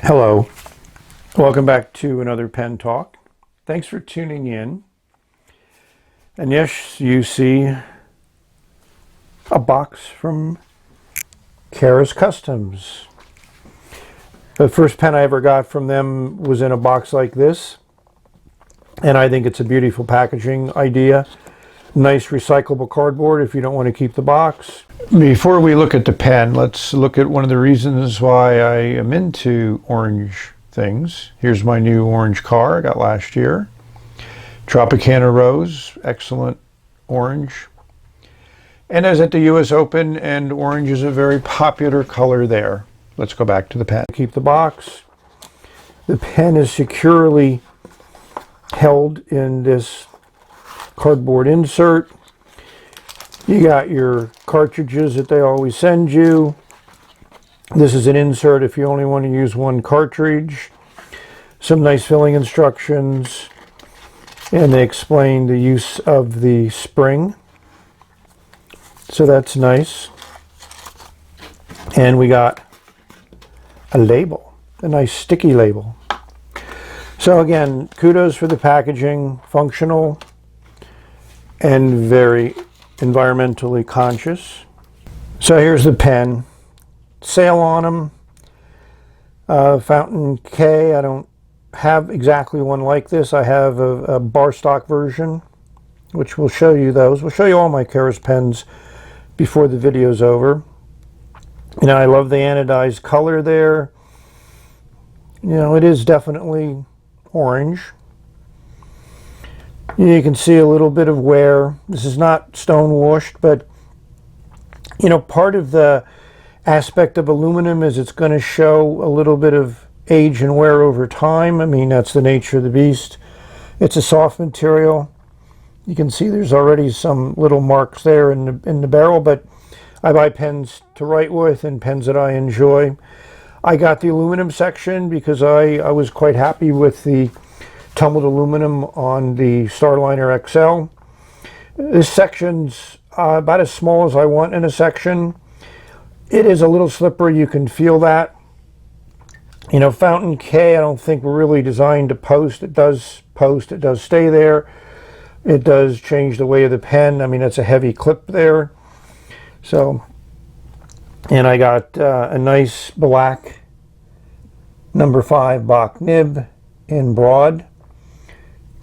Hello, welcome back to another pen talk. Thanks for tuning in. And yes, you see a box from Karas Kustoms. The first pen I ever got from them was in a box like this, and I think it's a beautiful packaging idea. Nice recyclable cardboard if you don't want to keep the box. Before we look at the pen, let's look at one of the reasons why I am into orange things. Here's my new orange car I got last year. Tropicana Rose, excellent orange. And I was at the US Open, and orange is a very popular color there. Let's go back to the pen. Keep the box. The pen is securely held in this cardboard insert. You got your cartridges that they always send you. This is an insert if you only want to use one cartridge. Some nice filling instructions, and they explain the use of the spring, so that's nice. And we got a label, a nice sticky label. So again, kudos for the packaging, functional and very environmentally conscious. So here's the pen. Sale on them. Fountain K. I don't have exactly one like this. I have a bar stock version, which will show you those. We'll show you all my Karas pens before the video's over. You know, I love the anodized color there. You know, it is definitely orange. You can see a little bit of wear. This is not stone washed, but you know, part of the aspect of aluminum is it's going to show a little bit of age and wear over time. I mean, that's the nature of the beast. It's a soft material. You can see there's already some little marks there in the barrel, but I buy pens to write with and pens that I enjoy. I got the aluminum section because I was quite happy with the tumbled aluminum on the Starliner XL. This section's about as small as I want in a section. It is a little slippery, you can feel that. You know, Fountain K I don't think we're really designed to post. It does post, it does stay there. It does change the way of the pen. I mean, it's a heavy clip there. So, and I got a nice black number 5 Bock nib in broad.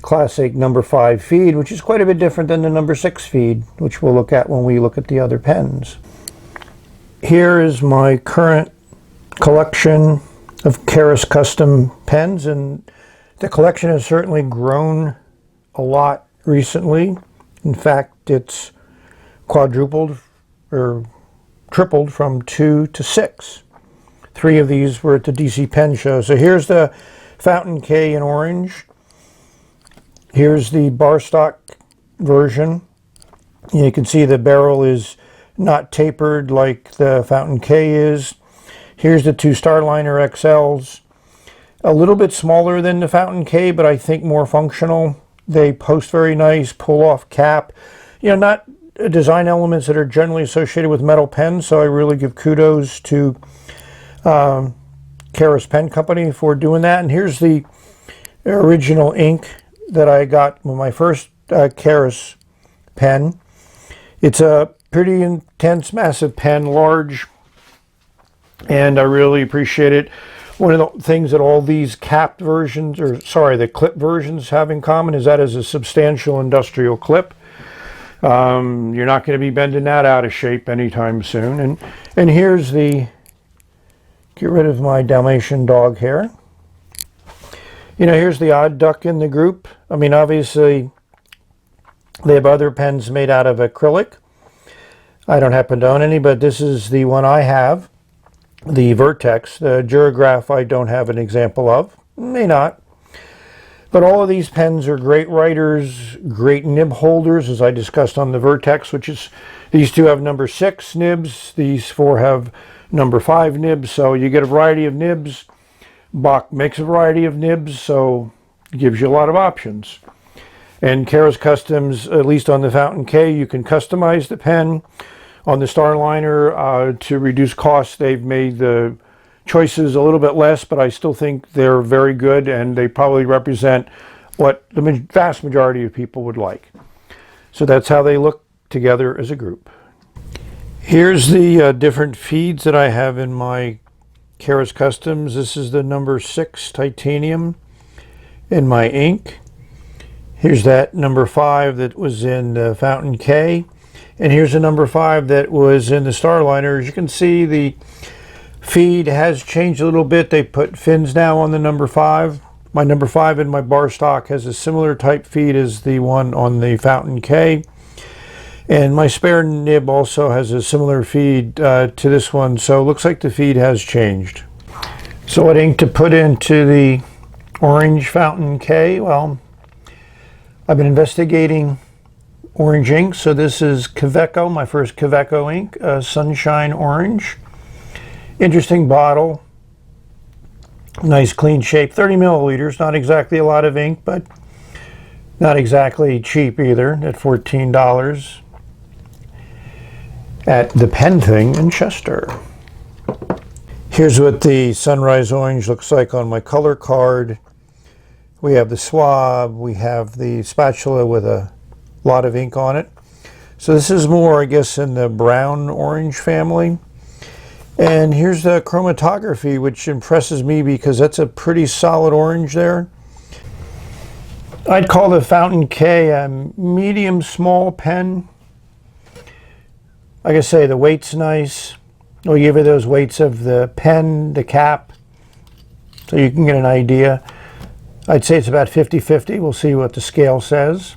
Classic number 5 feed, which is quite a bit different than the number 6 feed, which we'll look at when we look at the other pens. Here is my current collection of Karas Custom pens, and the collection has certainly grown a lot recently. In fact, it's quadrupled or tripled from 2 to 6. 3 of these were at the DC Pen Show. So here's the Fountain K in orange. Here's the bar stock version. You can see the barrel is not tapered like the Fountain K is. Here's the 2 Starliner XLs. A little bit smaller than the Fountain K, but I think more functional. They post very nice, pull off cap. You know, not design elements that are generally associated with metal pens, so I really give kudos to Karas Pen Company for doing that. And here's the original ink that I got with my first Karas pen. It's a pretty intense, massive pen, large, and I really appreciate it. One of the things that all these capped versions, or sorry, the clip versions have in common is that is a substantial industrial clip. You're not going to be bending that out of shape anytime soon. And here's the, get rid of my Dalmatian dog hair. You know, here's the odd duck in the group. I mean, obviously, they have other pens made out of acrylic. I don't happen to own any, but this is the one I have, the Vertex. The Durograph I don't have an example of. May not. But all of these pens are great writers, great nib holders, as I discussed on the Vertex, which is, these 2 have number 6 nibs. These 4 have number 5 nibs, so you get a variety of nibs. Bach makes a variety of nibs, so it gives you a lot of options. And Karas Kustoms, at least on the Fountain K, you can customize the pen. On the Starliner, to reduce costs, they've made the choices a little bit less, but I still think they're very good, and they probably represent what the vast majority of people would like. So that's how they look together as a group. Here's the different feeds that I have in my Karas Kustoms. This is the number 6 titanium in my ink. Here's that number 5 that was in the Fountain K. And here's the number 5 that was in the Starliner. As you can see, the feed has changed a little bit. They put fins now on the number 5. My number 5 in my bar stock has a similar type feed as the one on the Fountain K. And my spare nib also has a similar feed to this one, so it looks like the feed has changed. So what ink to put into the orange Fountain K? Well, I've been investigating orange ink, so this is Kaweco, my first Kaweco ink, Sunshine Orange. Interesting bottle, nice clean shape, 30 milliliters, not exactly a lot of ink, but not exactly cheap either at $14. At the Pen Thing in Chester. Here's what the Sunrise Orange looks like on my color card. We have the swab, we have the spatula with a lot of ink on it. So this is more, I guess, in the brown orange family. And here's the chromatography, which impresses me because that's a pretty solid orange there. I'd call the Fountain K a medium small pen. Like I say, the weight's nice. We'll give you those weights of the pen, the cap, so you can get an idea. I'd say it's about 50-50. We'll see what the scale says.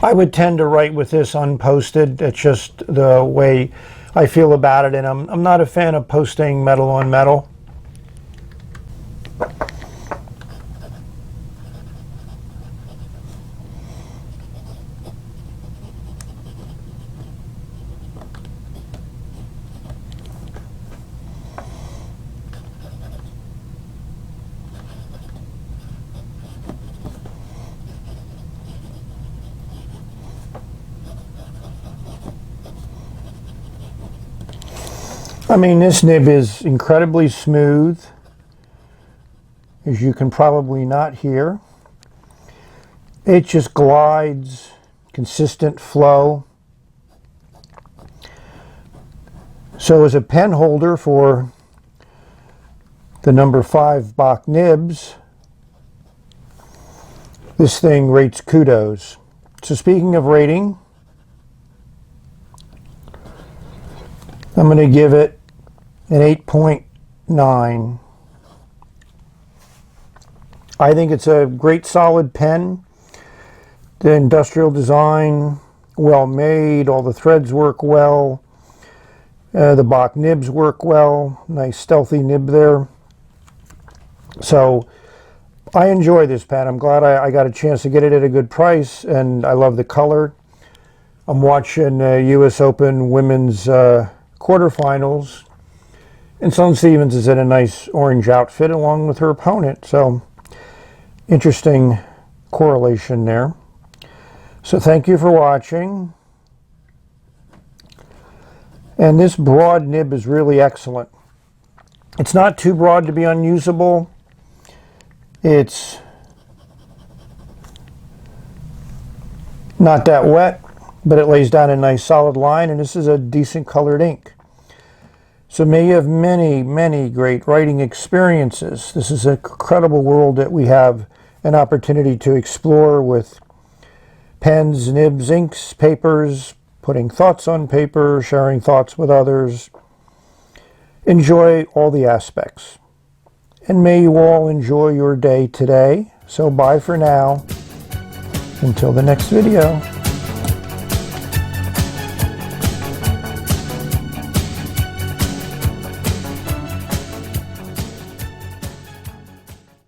I would tend to write with this unposted. It's just the way I feel about it, and I'm not a fan of posting metal on metal. I mean, this nib is incredibly smooth, as you can probably not hear. It just glides, consistent flow. So as a pen holder for the number 5 Bach Nibs, this thing rates kudos. So speaking of rating, I'm going to give it an 8.9. I think it's a great solid pen. The industrial design, well made, all the threads work well. The Bock nibs work well, nice stealthy nib there. So I enjoy this pen. I'm glad I got a chance to get it at a good price, and I love the color. I'm watching US Open women's quarterfinals, and Sloane Stephens is in a nice orange outfit along with her opponent, so interesting correlation there. So thank you for watching, and this broad nib is really excellent. It's not too broad to be unusable. It's not that wet, but it lays down a nice solid line, and this is a decent colored ink. So may you have many, many great writing experiences. This is an incredible world that we have an opportunity to explore with pens, nibs, inks, papers, putting thoughts on paper, sharing thoughts with others. Enjoy all the aspects. And may you all enjoy your day today. So bye for now. Until the next video.